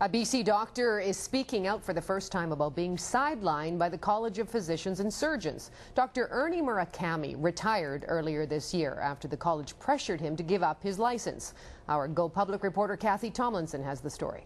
A BC doctor is speaking out for the first time about being sidelined by the College of Physicians and Surgeons. Dr. Ernie Murakami retired earlier this year after the college pressured him to give up his license. Our Go Public reporter Kathy Tomlinson has the story.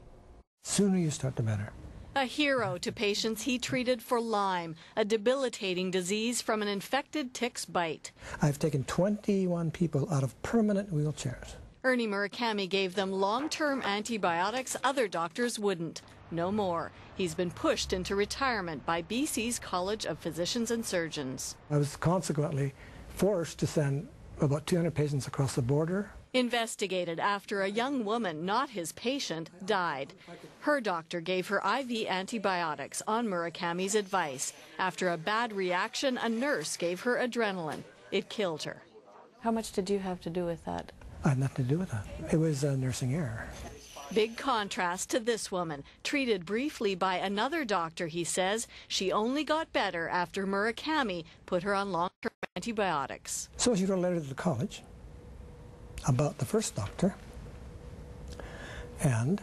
Sooner you start, the better. A hero to patients he treated for Lyme, a debilitating disease from an infected tick's bite. I've taken 21 people out of permanent wheelchairs. Ernie Murakami gave them long-term antibiotics other doctors wouldn't. No more. He's been pushed into retirement by BC's College of Physicians and Surgeons. I was consequently forced to send about 200 patients across the border. Investigated after a young woman, not his patient, died. Her doctor gave her IV antibiotics on Murakami's advice. After a bad reaction, a nurse gave her adrenaline. It killed her. How much did you have to do with that? I had nothing to do with that. It was a nursing error. Big contrast to this woman, treated briefly by another doctor, he says. She only got better after Murakami put her on long-term antibiotics. So she wrote a letter to the college about the first doctor, and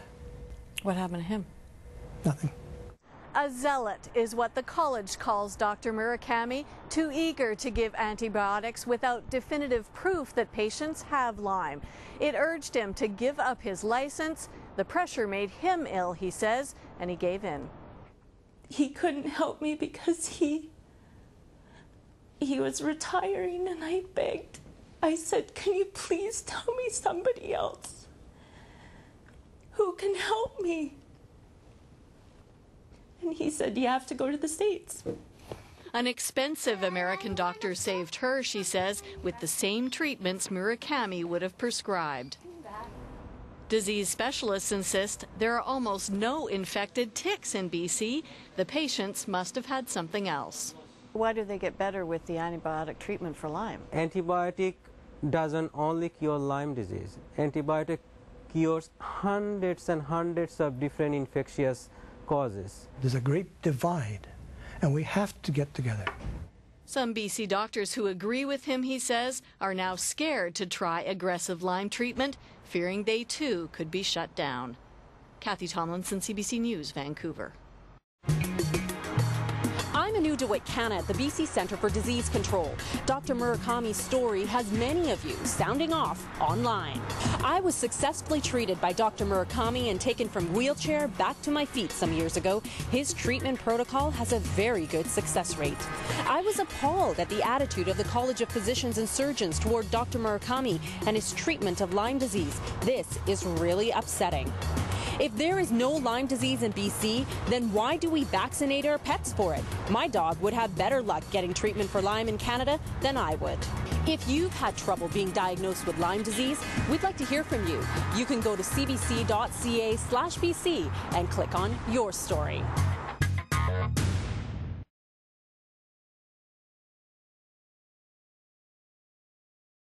what happened to him? Nothing. A zealot is what the college calls Dr. Murakami, too eager to give antibiotics without definitive proof that patients have Lyme. It urged him to give up his license. The pressure made him ill, he says, and he gave in. He couldn't help me because he was retiring, and I begged. I said, can you please tell me somebody else who can help me? And he said, you have to go to the States. An expensive American doctor saved her, she says, with the same treatments Murakami would have prescribed. Disease specialists insist there are almost no infected ticks in BC. The patients must have had something else. Why do they get better with the antibiotic treatment for Lyme? Antibiotic doesn't only cure Lyme disease. Antibiotic cures hundreds and hundreds of different infectious causes. There's a great divide, and we have to get together. Some BC doctors who agree with him, he says, are now scared to try aggressive Lyme treatment, fearing they too could be shut down. Kathy Tomlinson, CBC News, Vancouver. I'm Anu DeWitt-Canna at the BC Centre for Disease Control. Dr. Murakami's story has many of you sounding off online. I was successfully treated by Dr. Murakami and taken from wheelchair back to my feet some years ago. His treatment protocol has a very good success rate. I was appalled at the attitude of the College of Physicians and Surgeons toward Dr. Murakami and his treatment of Lyme disease. This is really upsetting. If there is no Lyme disease in BC, then why do we vaccinate our pets for it? My dog would have better luck getting treatment for Lyme in Canada than I would. If you've had trouble being diagnosed with Lyme disease, we'd like to hear from you. You can go to cbc.ca/BC and click on your story.